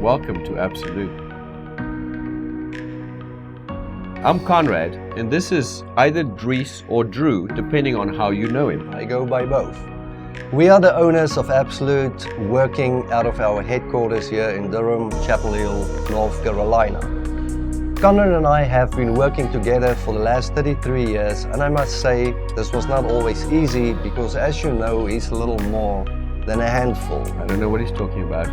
and welcome to Absolute. I'm Conrad, and this is either Dries or Drew, depending on how you know him. I go by both. We are the owners of Absolute, working out of our headquarters here in Durham, Chapel Hill, North Carolina. Conrad and I have been working together for the last 33 years, and I must say this was not always easy because, as you know, he's a little more than a handful. I don't know what he's talking about.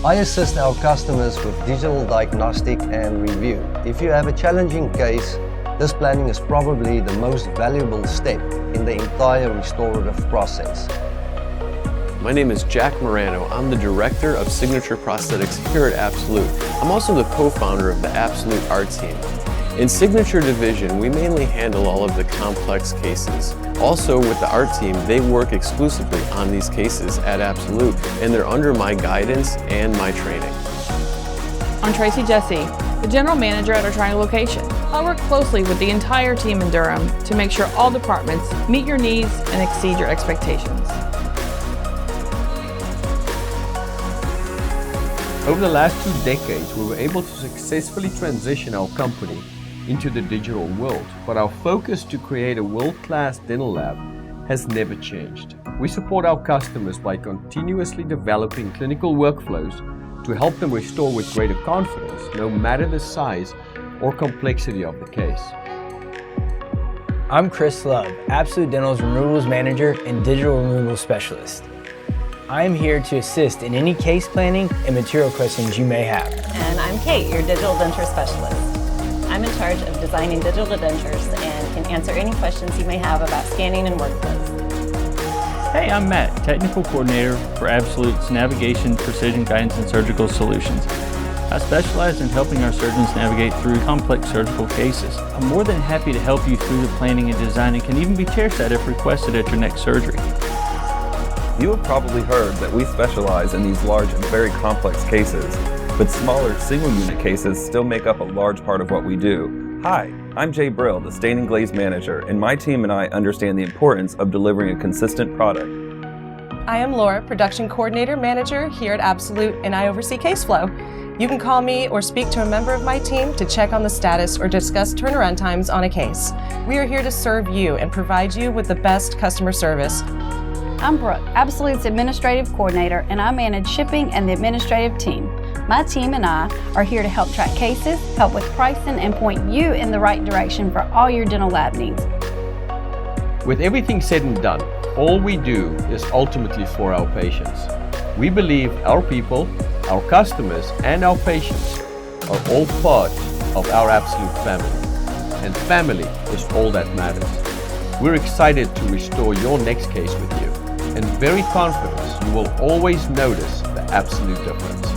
I assist our customers with digital diagnostic and review. If you have a challenging case, this planning is probably the most valuable step in the entire restorative process. My name is Jack Morano. I'm the Director of Signature Prosthetics here at Absolute. I'm also the co-founder of the Absolute Art Team. In Signature Division, we mainly handle all of the complex cases. Also, with the Art Team, they work exclusively on these cases at Absolute, and they're under my guidance and my training. I'm Tracy Jesse, the General Manager at our Triangle location. I work closely with the entire team in Durham to make sure all departments meet your needs and exceed your expectations. Over the last 2 decades, we were able to successfully transition our company into the digital world, but our focus to create a world-class dental lab has never changed. We support our customers by continuously developing clinical workflows to help them restore with greater confidence, no matter the size or complexity of the case. I'm Chris Love, Absolute Dental's Removals Manager and Digital Removal Specialist. I am here to assist in any case planning and material questions you may have. And I'm Kate, your Digital Denture Specialist. I'm in charge of designing digital dentures and can answer any questions you may have about scanning and workflows. Hey, I'm Matt, Technical Coordinator for Absolute's Navigation, Precision Guidance, and Surgical Solutions. I specialize in helping our surgeons navigate through complex surgical cases. I'm more than happy to help you through the planning and design and can even be chairside if requested at your next surgery. You have probably heard that we specialize in these large and very complex cases, but smaller single-unit cases still make up a large part of what we do. Hi, I'm Jay Brill, the Stain and Glaze Manager, and my team and I understand the importance of delivering a consistent product. I am Laura, Production Coordinator Manager here at Absolute, and I oversee case flow. You can call me or speak to a member of my team to check on the status or discuss turnaround times on a case. We are here to serve you and provide you with the best customer service. I'm Brooke, Absolute's Administrative Coordinator, and I manage shipping and the administrative team. My team and I are here to help track cases, help with pricing, and point you in the right direction for all your dental lab needs. With everything said and done, all we do is ultimately for our patients. We believe our people, our customers, and our patients are all part of our Absolute family. And family is all that matters. We're excited to restore your next case with you, and very confident you will always notice the absolute difference.